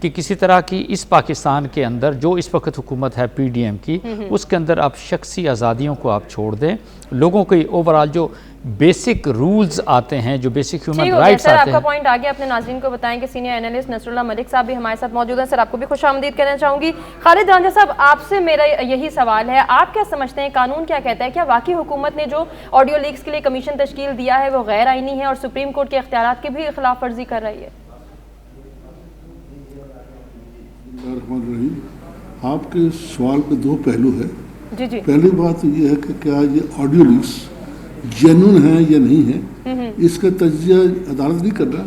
کہ کسی طرح کی اس پاکستان کے اندر جو اس وقت حکومت ہے پی ڈی ایم کی، اس کے اندر آپ شخصی آزادیوں کو آپ چھوڑ دیں، لوگوں کے اوورال جو بیسک رولز آتے ہیں، جو بیسک ہیومن رائٹس سر، آپ آتے کا ہیں. پوائنٹ آگے اپنے ناظرین کو بتائیں کہ سینئر اینالسٹ نصر اللہ ملک صاحب بھی ہمارے ساتھ موجود ہیں. سر آپ کو بھی خوش آمدید کہنا چاہوں گی. خالد رانجھا صاحب، آپ سے میرا یہی سوال ہے، آپ کیا سمجھتے ہیں قانون کیا کہتا ہے؟ کیا واقعی حکومت نے جو آڈیو لیکس کے لیے کمیشن تشکیل دیا ہے وہ غیر آئینی ہے اور سپریم کورٹ کے اختیارات کی بھی خلاف ورزی کر رہی ہے؟ الرحمن الرحیم، آپ کے سوال کے دو پہلو ہیں. جی جی. پہلی بات یہ ہے کہ کیا یہ آڈیو لیکس جینون ہیں یا نہیں ہیں، اس کا تجزیہ عدالت نہیں کر رہا،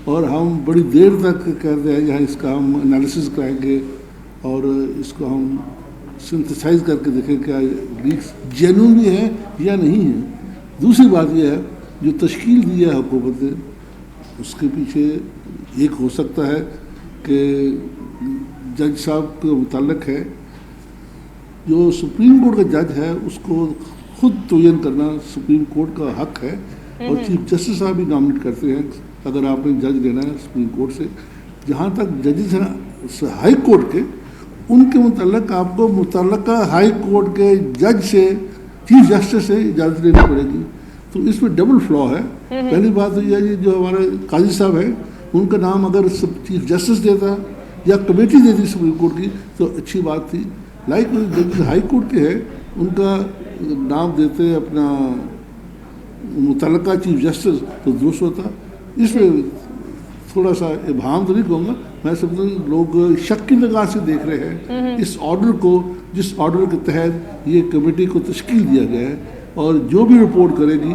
اور ہم بڑی دیر تک کہہ رہے ہیں یہاں اس کا ہم انالیسس کرائیں گے اور اس کو ہم سنتھسائز کر کے دیکھیں کیا لیکس جینون بھی ہیں یا نہیں ہیں. دوسری بات یہ ہے جو تشکیل دی ہے حکومت نے، اس کے پیچھے ایک ہو سکتا ہے کہ جج صاحب کے متعلق ہے، جو سپریم کورٹ کا جج ہے اس کو خود تعین کرنا سپریم کورٹ کا حق ہے، اور چیف جسٹس صاحب بھی نامنیٹ کرتے ہیں اگر آپ نے جج لینا ہے سپریم کورٹ سے. جہاں تک ججز ہیں ہائی کورٹ کے، ان کے متعلق آپ کو متعلقہ ہائی کورٹ کے جج سے، چیف جسٹس سے اجازت لینی پڑے گی. تو اس میں ڈبل فلا ہے. پہلی بات تو یہ ہے جو ہمارے قاضی صاحب ہیں ان کا نام اگر چیف جسٹس دیتا یا کمیٹی دیتی سپریم کورٹ کی تو اچھی بات تھی. لائک جج ہائی کورٹ کے ہیں ان کا نام دیتے اپنا متعلقہ چیف جسٹس تو درست ہوتا. اس میں تھوڑا سا ابہام تو نہیں کہوں گا، میں سمجھتا ہوں لوگ شک کی نگاہ سے دیکھ رہے ہیں اس آرڈر کو، جس آرڈر کے تحت یہ کمیٹی کو تشکیل دیا گیا ہے، اور جو بھی رپورٹ کرے گی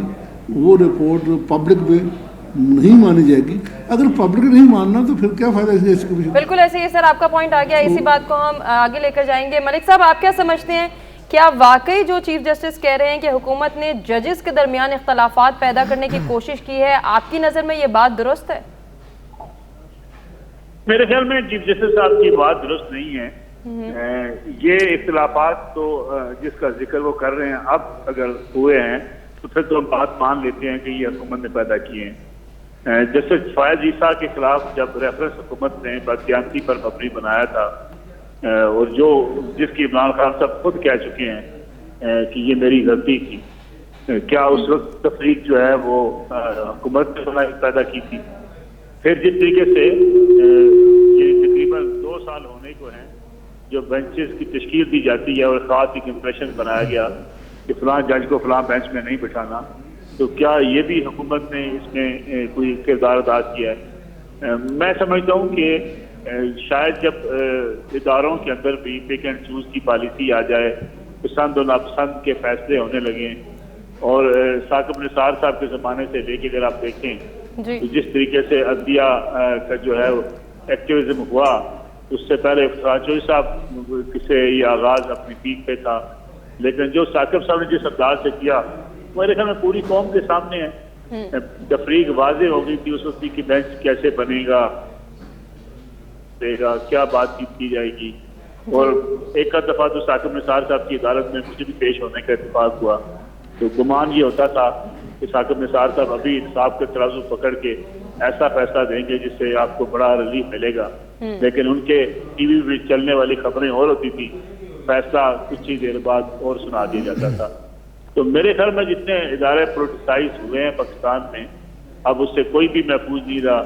وہ رپورٹ پبلک میں نہیں مانی جائے گی. اگر پبلک نہیں ماننا تو پھر کیا فائدہ اس کمیشن؟ بالکل ایسے ہی سر، آپ کا پوائنٹ آ گیا، اسی بات کو ہم آگے لے کر جائیں گے. ملک صاحب، آپ کیا سمجھتے ہیں، کیا واقعی جو چیف جسٹس کہہ رہے ہیں کہ حکومت نے ججز کے درمیان اختلافات پیدا کرنے کی کوشش کی ہے، آپ کی نظر میں یہ بات درست ہے؟ میرے خیال میں چیف جسٹس صاحب کی بات درست نہیں ہے. یہ اختلافات تو جس کا ذکر وہ کر رہے ہیں اب اگر ہوئے ہیں تو پھر تو ہم بات مان لیتے ہیں کہ یہ حکومت نے پیدا کیے ہیں. جسٹس فائز عیسیٰ کے خلاف جب ریفرنس حکومت نے بدقیادتی پر مبنی بنایا تھا، اور جس کی عمران خان صاحب خود کہہ چکے ہیں کہ یہ میری غلطی تھی، کیا اس وقت تفریق جو ہے وہ حکومت نے پیدا کی تھی؟ پھر جس طریقے سے یہ تقریباً 2 سال ہونے کو ہیں جو بینچز کی تشکیل دی جاتی ہے اور خاص ایک امپریشن بنایا گیا کہ فلاں جج کو فلاں بینچ میں نہیں بٹھانا، تو کیا یہ بھی حکومت نے اس میں کوئی کردار ادا کیا ہے؟ میں سمجھتا ہوں کہ شاید جب اداروں کے اندر بھی پک اینڈ چوز کی پالیسی آ جائے، پسند و ناپسند کے فیصلے ہونے لگیں، اور ثاقب نثار صاحب کے زمانے سے لے کے اگر آپ دیکھیں جی. تو جس طریقے سے عدلیہ کا جو ہے ایکٹیویزم ہوا، اس سے پہلے چوہدری صاحب سے یہ آغاز اپنی پیک پہ تھا، لیکن جو ثاقب صاحب نے جس اقدار سے کیا میرے خیال میں پوری قوم کے سامنے ہے. تفریق واضح ہو گئی تھی اس وقت کہ بینچ کیسے بنے گا، کیا بات چیت کی جائے گی. اور ایک آدھ دفعہ تو ثاقب نثار صاحب کی عدالت میں مجھے بھی پیش ہونے کا اتفاق ہوا، تو گمان یہ ہوتا تھا کہ ثاقب نثار صاحب ابھی انصاف کا ترازو پکڑ کے ایسا فیصلہ دیں گے جس سے آپ کو بڑا ریلیف ملے گا، لیکن ان کے ٹی وی میں چلنے والی خبریں اور ہوتی تھی، فیصلہ کچھ ہی دیر بعد اور سنا دیا جاتا تھا. تو میرے خیال میں جتنے ادارے پولیٹیسائز ہوئے ہیں پاکستان میں، اب اس سے کوئی بھی محفوظ نہیں رہا.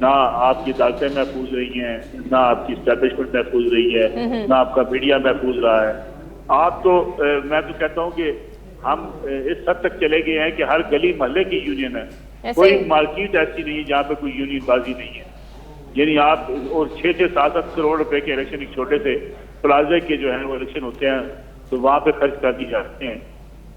نہ آپ کی عدالتیں محفوظ رہی ہیں، نہ آپ کی اسٹیبلشمنٹ محفوظ رہی ہے، نہ آپ کا میڈیا محفوظ رہا ہے. آپ تو میں تو کہتا ہوں کہ ہم اس حد تک چلے گئے ہیں کہ ہر گلی محلے کی یونین ہے، کوئی مارکیٹ ایسی نہیں ہے جہاں پہ کوئی یونین بازی نہیں ہے. یعنی آپ اور 6-7 کروڑ روپے کے الیکشن ایک چھوٹے سے پلازے کے جو ہیں وہ الیکشن ہوتے ہیں تو وہاں پہ خرچ کر دی جاتے ہیں.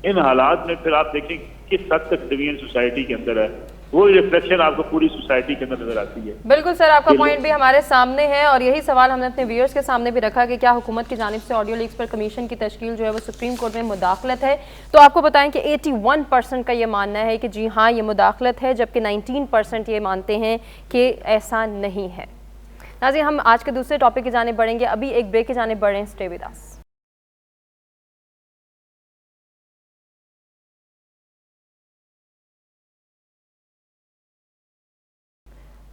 ان حالات میں پھر آپ دیکھیں کس حد تک ڈویژن سوسائٹی کے اندر ہے، وہ ریفلیکشن آپ کو پوری سوسائٹی کے اندر نظر آتی ہے. بالکل سر، آپ کا پوائنٹ بھی ہمارے سامنے ہے، اور یہی سوال ہم نے اپنے ویورز کے سامنے بھی رکھا کہ کیا حکومت کی جانب سے آڈیو لیکس پر کمیشن کی تشکیل جو ہے وہ سپریم کورٹ میں مداخلت ہے. تو آپ کو بتائیں کہ 81% کا یہ ماننا ہے کہ جی ہاں یہ مداخلت ہے، جبکہ 19% یہ مانتے ہیں کہ ایسا نہیں ہے. ناظرین، ہم آج کے دوسرے ٹاپک کی جانب بڑھیں گے، ابھی ایک بریک کی جانب بڑھیں. Stay with us.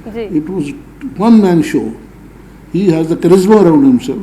It was one man show. He has the charisma around himself.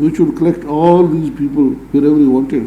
which would collect all these people wherever he wanted.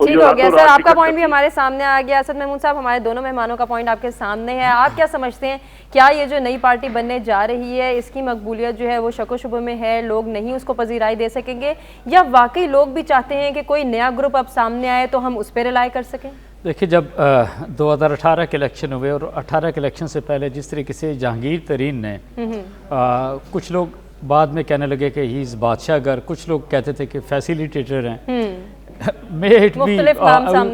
ٹھیک ہو گیا سر، آپ کا پوائنٹ بھی ہمارے سامنے آ گیا. اسد محمود صاحب، ہمارے دونوں مہمانوں کا پوائنٹ آپ کے سامنے ہے. آپ کیا سمجھتے ہیں، کیا یہ جو نئی پارٹی بننے جا رہی ہے اس کی مقبولیت جو ہے وہ شک و شبہ میں ہے، لوگ نہیں اس کو پذیرائی دے سکیں گے، یا واقعی لوگ بھی چاہتے ہیں کہ کوئی نیا گروپ اب سامنے آئے تو ہم اس پہ رلائی کر سکیں؟ دیکھیے، جب 2018 کے الیکشن ہوئے اور 18 کے الیکشن سے پہلے جس طریقے سے جہانگیر ترین نے کچھ لوگ بعد میں کہنے لگے کہ ہی از بادشاہ گر، کچھ لوگ کہتے تھے کہ فیسیلیٹیٹر ہیں،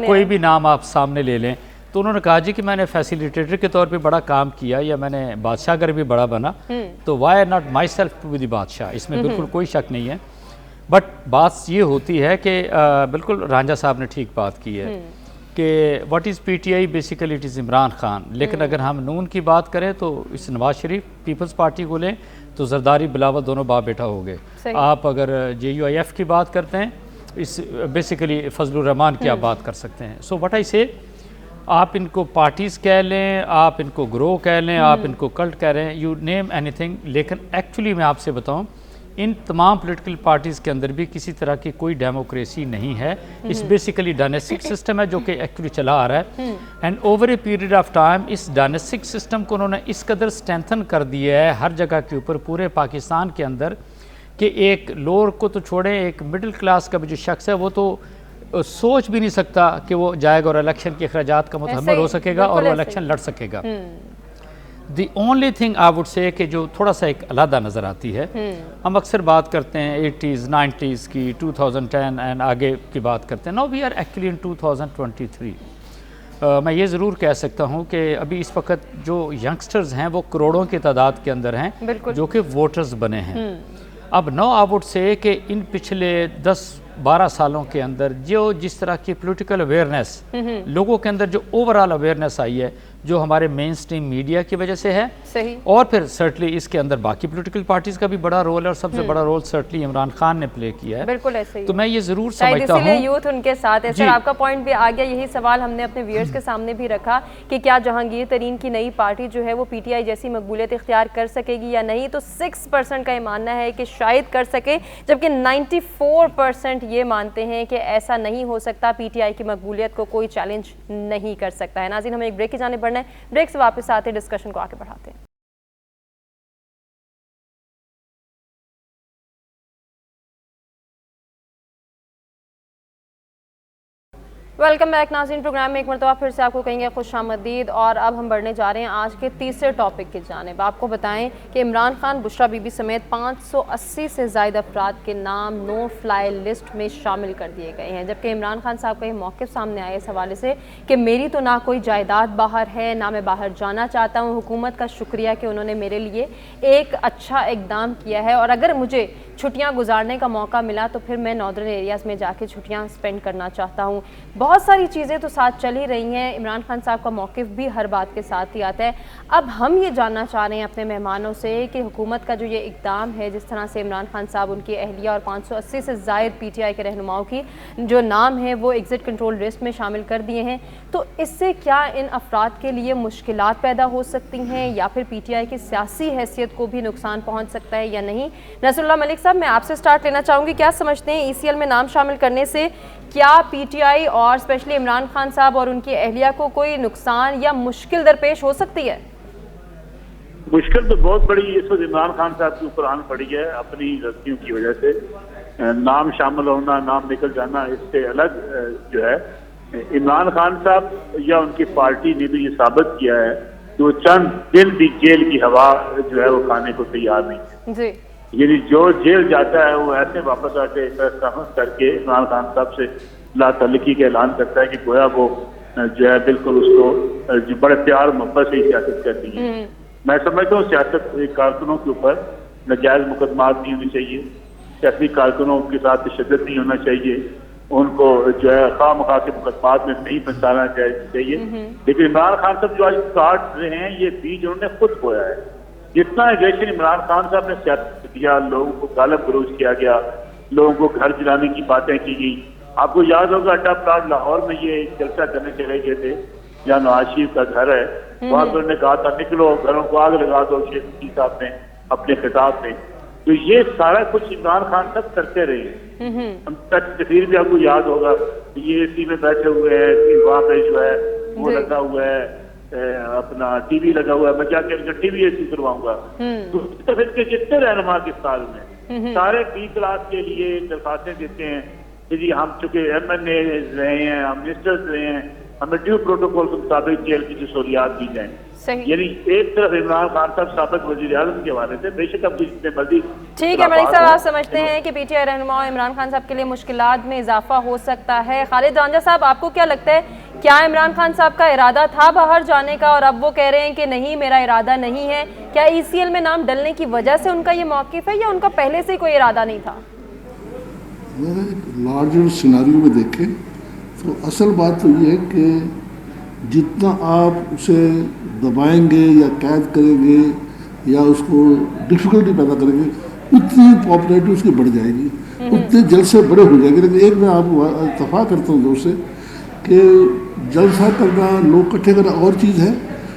کوئی بھی نام آپ سامنے لے لیں، تو انہوں نے کہا جی کہ میں نے فیسیلیٹیٹر کے طور پہ بڑا کام کیا یا میں نے بادشاہ گر بھی بڑا بنا، تو why not myself to be the بادشاہ، اس میں بالکل کوئی شک نہیں ہے. بٹ بات یہ ہوتی ہے کہ بالکل رانجھا صاحب نے ٹھیک بات کی ہے کہ what is P T I, basically it is Imran Khan. لیکن اگر ہم نون کی بات کریں تو اس نواز شریف پیپلز پارٹی کو لیں تو زرداری بلاول دونوں باپ بیٹا ہو گئے. آپ اگر جے یو آئی ایف کی بات کرتے ہیں، اس بیسیکلی فضل الرحمان کی آپ بات کر سکتے ہیں. سو وٹ آئی سے، آپ ان کو پارٹیز کہہ لیں، آپ ان کو گروہ کہہ لیں، آپ ان کو کلٹ کہہ رہے ہیں، یو نیم اینی تھنگ، لیکن ایکچولی میں آپ سے بتاؤں ان تمام پولیٹیکل پارٹیز کے اندر بھی کسی طرح کی کوئی ڈیموکریسی نہیں ہے. اس بیسیکلی ڈائناسٹک سسٹم ہے جو کہ ایکچولی چلا آ رہا ہے، and over a period of time اس ڈائناسٹک سسٹم کو انہوں نے اس قدر اسٹرینتھن کر دیا ہے ہر جگہ کے اوپر پورے پاکستان کے اندر کہ ایک لوور کو تو چھوڑیں، ایک مڈل کلاس کا بھی جو شخص ہے وہ تو سوچ بھی نہیں سکتا کہ وہ جائے گا اور الیکشن کے اخراجات کا متحمل ہو سکے گا اور وہ الیکشن لڑ سکے گا. The only thing I would say کہ جو تھوڑا سا ایک علیحدہ نظر آتی ہے، ہم اکثر بات کرتے ہیں 80s 90s کی، 2010 اینڈ آگے کی بات کرتے ہیں. نو وی آر ایکچولی ان 2023. میں یہ ضرور کہہ سکتا ہوں کہ ابھی اس وقت جو ینگسٹرز ہیں وہ کروڑوں کی تعداد کے اندر ہیں جو کہ ووٹرز بنے ہیں. اب نو آئی وڈ سے کہ ان پچھلے 10-12 سالوں کے اندر جو جس طرح کی پولیٹیکل اویئرنیس لوگوں کے اندر جو اوورآل اویئرنیس آئی ہے، جو ہمارے مین سٹریم میڈیا کی وجہ سے ہے، اور پھر سرٹنلی اس کے اندر باقی پولیٹیکل پارٹیز کا بھی بڑا رول ہے، اور سب سے بڑا رول سرٹنلی عمران خان نے پلے کیا ہے. بالکل ایسے ہی. تو میں یہ ضرور سمجھتا ہوں، اسی لیے یوتھ ان کے ساتھ ہے. سر، آپ کا پوائنٹ بھی آ گیا. یہی سوال ہم نے اپنے ویئرز کے سامنے بھی رکھا کہ کیا جہانگیر ترین کی نئی پارٹی جو ہے وہ پی ٹی آئی جیسی مقبولیت اختیار کر سکے گی یا نہیں؟ تو 6% کا یہ ماننا ہے کہ شاید کر سکے، جبکہ 94% یہ مانتے ہیں کہ ایسا نہیں ہو سکتا، پی ٹی آئی کی مقبولیت کو کوئی چیلنج نہیں کر سکتا ہے. ناظرین، ہمیں ایک بریک کی جانب بڑھنا ہے، بریک سے واپس آتے ڈسکشن کو آگے بڑھاتے ہیں. ویلکم بیک ناظرین. پروگرام میں ایک مرتبہ پھر سے آپ کو کہیں گے خوش آمدید، اور اب ہم بڑھنے جا رہے ہیں آج کے تیسرے ٹاپک کی جانب. آپ کو بتائیں کہ عمران خان، بشرا بی بی سمیت 580 سے زائد افراد کے نام نو فلائی لسٹ میں شامل کر دیے گئے ہیں، جبکہ عمران خان صاحب کا یہ موقف سامنے آیا اس حوالے سے کہ میری تو نہ کوئی جائیداد باہر ہے، نہ میں باہر جانا چاہتا ہوں. حکومت کا شکریہ کہ انہوں نے میرے لیے ایک اچھا اقدام کیا ہے، اور اگر مجھے چھٹیاں گزارنے کا موقع ملا تو پھر میں ناردرن ایریاز میں جا کے چھٹیاں سپینڈ کرنا چاہتا ہوں. بہت ساری چیزیں تو ساتھ چل ہی رہی ہیں. عمران خان صاحب کا موقف بھی ہر بات کے ساتھ ہی آتا ہے. اب ہم یہ جاننا چاہ رہے ہیں اپنے مہمانوں سے کہ حکومت کا جو یہ اقدام ہے، جس طرح سے عمران خان صاحب، ان کی اہلیہ اور 580 سے زائد پی ٹی آئی کے رہنماؤں کی جو نام ہے وہ ایگزٹ کنٹرول لسٹ میں شامل کر دیے ہیں، تو اس سے کیا ان افراد کے لیے مشکلات پیدا ہو سکتی ہیں، یا پھر پی ٹی آئی کی سیاسی حیثیت کو بھی نقصان پہنچ سکتا ہے یا نہیں؟ نصر اللہ ملک صاحب، میں آپ سے سٹارٹ لینا چاہوں گی. کیا سمجھتے ہیں ای سی ایل میں نام شامل کرنے سے کیا پی ٹی آئی اور اسپیشلی عمران خان صاحب اور ان کی اہلیہ کو کوئی نقصان یا مشکل درپیش ہو سکتی ہے؟ مشکل تو بہت بڑی اس وقت عمران خان صاحب کے اوپر آن پڑی ہے اپنی غلطیوں کی وجہ سے. نام شامل ہونا، نام نکل جانا، اس سے الگ جو ہے عمران خان صاحب یا ان کی پارٹی نے بھی یہ ثابت کیا ہے کہ وہ چند دن بھی جیل کی ہوا جو ہے وہ کھانے کو تیار نہیں ہے. جی، یعنی جو جیل جاتا ہے وہ ایسے واپس آ کے فیصلہ کر کے عمران خان صاحب سے لا تعلقی کا اعلان کرتا ہے کہ گویا وہ جو ہے بالکل اس کو جو بڑے پیار محبت سے سیاست کرتی ہے. میں سمجھتا ہوں سیاست کارکنوں کے اوپر ناجائز مقدمات نہیں ہونی چاہیے، سیاسی کارکنوں کے ساتھ تشدد نہیں ہونا چاہیے، ان کو جو ہے خواہ مخواہ کے مقدمات میں نہیں پھنسانا چاہیے. لیکن عمران خان صاحب جو آج کاٹ رہے ہیں یہ بیج انہوں نے خود بویا ہے. جتنا ایگریشن عمران خان صاحب نے سیاست کیا، لوگوں کو گالب گلوچ کیا گیا، لوگوں کو گھر جلانے کی باتیں کی گئی. آپ کو یاد ہوگا اڈا پلاٹ لاہور میں یہ جلسہ کرنے چلے گئے تھے جہاں نواز شریف کا گھر ہے، وہاں پر انہوں نے کہا تھا نکلو گھروں کو آگ لگا دو. شیخ صاحب نے اپنے خطاب میں تو یہ سارا کچھ عمران خان تک کرتے رہے ہیں. ہم تصویر بھی آپ کو یاد ہوگا, یہ اے سی میں بیٹھے ہوئے ہیں, وہاں پہ جو ہے وہ لگا ہوا ہے اپنا ٹی وی لگا ہوا ہے, میں کیا کہ ٹی وی اے سی کرواؤں گا. تو پھر کے جتنے رہنما کے سال میں سارے بی کلاس کے لیے درخواستیں دیتے ہیں کہ جی ہم چونکہ ایم این اے رہے ہیں, ہم منسٹرز رہے ہیں, ہمیں ڈیو پروٹوکول کے مطابق جیل کی سہولیات دی جائیں. یعنی ایک طرف عمران خان صاحب سابق وزیر اعظم کے حوالے سے بے شک اب جتنے مرضی. ٹھیک ہے ملک صاحب, آپ سمجھتے ہیں کہ پی ٹی آئی رہنما عمران خان صاحب کے لیے مشکلات میں اضافہ ہو سکتا ہے. خالد رانجھا صاحب, آپ کو کیا لگتا ہے, کیا عمران خان صاحب کا ارادہ تھا باہر جانے کا اور اب وہ کہہ رہے ہیں کہ نہیں میرا ارادہ نہیں ہے؟ کیا ای سی ایل میں نام ڈلنے کی وجہ سے ان کا یہ موقف ہے یا ان کا پہلے سے کوئی ارادہ نہیں تھا؟ لارجر سیناریو میں دیکھیں تو اصل بات تو یہ ہے کہ جتنا آپ اسے دبائیں گے یا قید کریں گے یا اس کو ڈفیکلٹی پیدا کریں گے, اتنی پاپولیرٹی اس کی بڑھ جائے گی, اتنے جلسے بڑے ہو جائیں گے. لیکن ایک میں آپ اتفاق کرتا ہوں دوست سے کہ جلسہ کرنا, لوگ اکٹھے کرنا اور چیز ہے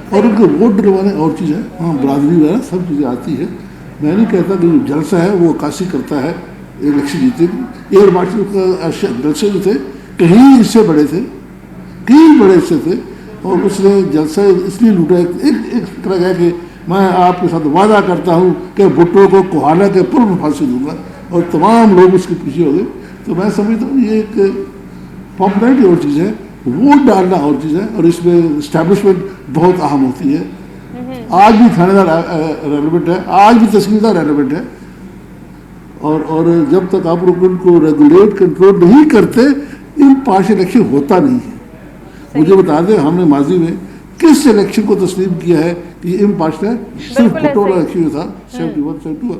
اور ان کو ووٹ ڈلوانا اور چیز ہے. ہاں برادری وغیرہ سب چیزیں آتی ہے. میں نہیں کہتا کہ جو جلسہ ہے وہ عکاسی کرتا ہے الیکشن جیتے گی. ایئر مارشل کا جلسے جو تھے کہیں اس سے بڑے تھے, کہیں بڑے حصے تھے, اور اس نے جلسہ اس لیے لوٹا. ایک طرح ہے کہ میں آپ کے ساتھ وعدہ کرتا ہوں کہ بھٹو کو کوہانا کے پل میں پھانسی دوں گا, اور تمام لوگ اس کے پیچھے ہو گئے. تو میں سمجھتا ہوں یہ ایک پاپولیرٹی اور چیز ہے, ووٹ ڈالنا اور چیز ہے, اور اس میں اسٹیبلشمنٹ بہت اہم ہوتی ہے. آج بھی تھانے دار ریلیونٹ ہے, آج بھی تحصیلدار ریلیونٹ ہے, اور جب تک آپ لوگ ان کو ریگولیٹ کنٹرول نہیں کرتے امپارشل الیکشن ہوتا نہیں ہے. مجھے بتا دیں ہم نے ماضی میں کس الیکشن کو تسلیم کیا ہے کہ یہ امپارشل ہے؟ صرف بھٹو والا الیکشن جو تھا 71-72,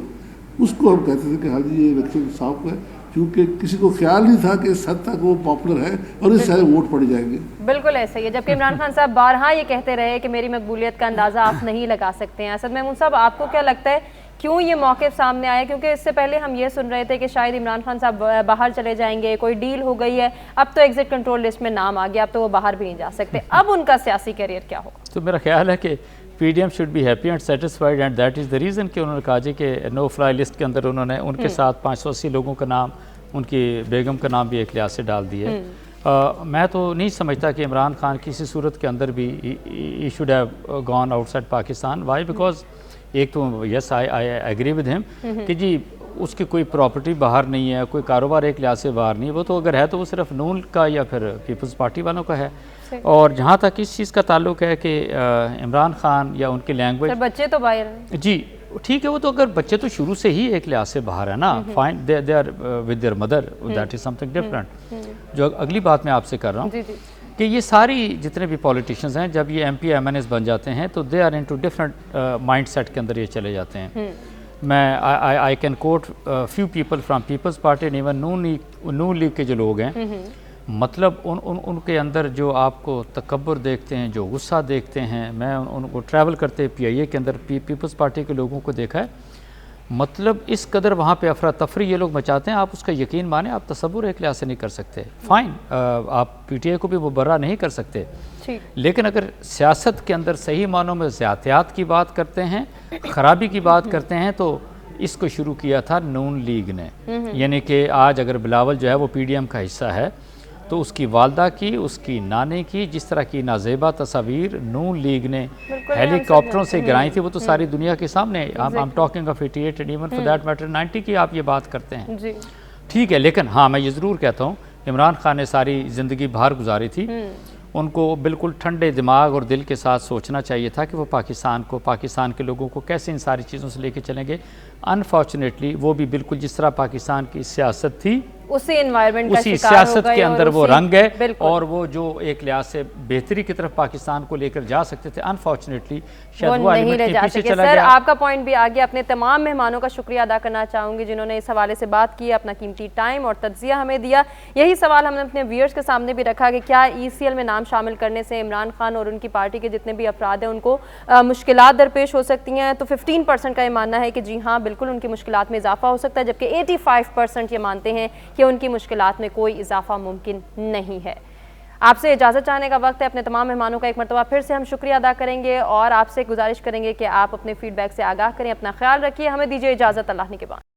اس کو ہم کہتے تھے کہ ہاں جی یہ الیکشن صاف ہے, کیونکہ کسی کو خیال نہیں تھا کہ اس حد تک وہ پاپولر ہے اور اس سارے ووٹ پڑ جائیں گے. بالکل ایسا ہی ہے, جبکہ عمران خان صاحب بارہا یہ کہتے رہے کہ میری مقبولیت کا اندازہ آپ نہیں لگا سکتے ہیں. اسد محمود صاحب, آپ کو کیا لگتا ہے کیوں یہ موقف سامنے آیا؟ کیونکہ اس سے پہلے ہم یہ سن رہے تھے کہ شاید عمران خان صاحب باہر چلے جائیں گے, کوئی ڈیل ہو گئی ہے, اب تو ایگزٹ کنٹرول لسٹ میں نام آ گیا, اب تو وہ باہر بھی نہیں جا سکتے. اب ان کا سیاسی کیریئر کیا ہوگا؟ تو میرا خیال ہے کہ P D M should be happy and satisfied, and that is the reason کہ انہوں نے کہا جی کہ نو فلائی لسٹ کے اندر انہوں نے ان کے ساتھ 580 لوگوں کا نام, ان کی بیگم کا نام بھی ایک لحاظ سے ڈال دیے. میں تو نہیں سمجھتا کہ عمران خان کسی صورت کے اندر بھی he should have gone outside Pakistan. Why? Because ایک تو یس آئی ایگری ود ہم کہ جی اس کی کوئی پراپرٹی باہر نہیں ہے, کوئی کاروبار ایک لحاظ سے باہر نہیں ہے, وہ تو اگر ہے تو وہ صرف نون کا یا پھر پیپلز پارٹی والوں کا ہے. اور جہاں تک اس چیز کا تعلق ہے کہ عمران خان یا ان کی لینگویج, بچے تو باہر ہیں, جی ٹھیک ہے, وہ تو اگر بچے تو شروع سے ہی ایک لحاظ سے باہر ہے نا, fine they are with their mother, that is something different. جو اگلی بات میں آپ سے کر رہا ہوں کہ یہ ساری جتنے بھی پولیٹیشنز ہیں جب یہ M P M N As بن جاتے ہیں تو they are into different mind set کے اندر یہ چلے جاتے ہیں. میں I can quote few people from Peoples Party and even Noon League کے جو لوگ ہیں, مطلب ان کے اندر جو آپ کو تکبر دیکھتے ہیں, جو غصہ دیکھتے ہیں. میں ان کو ٹریول کرتے پی آئی اے کے اندر پیپلز پارٹی کے لوگوں کو دیکھا ہے, مطلب اس قدر وہاں پہ افراتفری یہ لوگ مچاتے ہیں, آپ اس کا یقین مانیں, آپ تصور ایک لحاظ سے نہیں کر سکتے. فائن, آپ پی ٹی آئی کو بھی مبرہ نہیں کر سکتے, لیکن اگر سیاست کے اندر صحیح معنوں میں زیادتیات کی بات کرتے ہیں, خرابی کی بات کرتے ہیں, تو اس کو شروع کیا تھا نون لیگ نے. یعنی کہ آج اگر بلاول جو ہے وہ پی ڈی ایم کا حصہ ہے تو اس کی والدہ کی, اس کی نانے کی جس طرح کی نازیبہ تصاویر نون لیگ نے ہیلی کاپٹروں سے گرائی تھی, وہ تو ساری دنیا کے سامنے. I'm talking of 88 and even for that matter 90 کی آپ یہ بات کرتے ہیں, ٹھیک ہے. لیکن ہاں میں یہ ضرور کہتا ہوں عمران خان نے ساری زندگی باہر گزاری تھی, ان کو بالکل ٹھنڈے دماغ اور دل کے ساتھ سوچنا چاہیے تھا کہ وہ پاکستان کے لوگوں کو کیسے ان ساری چیزوں سے لے کے چلیں گے. انفارچونیٹلی وہ بھی بالکل جس طرح پاکستان کی سیاست تھی اسی انوائرمنٹ کا اسی سیاست کے اندر وہ رنگ ہے, اور وہ جو ایک لحاظ سے بہتری کی طرف پاکستان کو لے کر جا سکتے تھے, انفارچونیٹلی شاید وہ نہیں لے جا سکے. سر آپ کا پوائنٹ بھی آگیا. اپنے تمام مہمانوں کا شکریہ ادا کرنا چاہوں گی جنہوں نے اس حوالے سے بات کی, اپنا قیمتی ٹائم اور تجزیہ ہمیں دیا. یہی سوال ہم نے اپنے ویئرز کے سامنے بھی رکھا کہ کیا ای سی ایل میں نام شامل کرنے سے عمران خان اور ان کی پارٹی کے جتنے بھی افراد ہیں ان کو مشکلات درپیش ہو سکتی ہیں. تو 15% کا یہ ماننا ہے کہ جی ہاں بالکل ان کی مشکلات میں اضافہ ہو سکتا ہے, جبکہ 85% یہ مانتے ہیں کہ ان کی مشکلات میں کوئی اضافہ ممکن نہیں ہے. آپ سے اجازت چاہنے کا وقت ہے. اپنے تمام مہمانوں کا ایک مرتبہ پھر سے ہم شکریہ ادا کریں گے اور آپ سے گزارش کریں گے کہ آپ اپنے فیڈ بیک سے آگاہ کریں. اپنا خیال رکھیے. ہمیں دیجیے اجازت. اللہ نے کے بعد.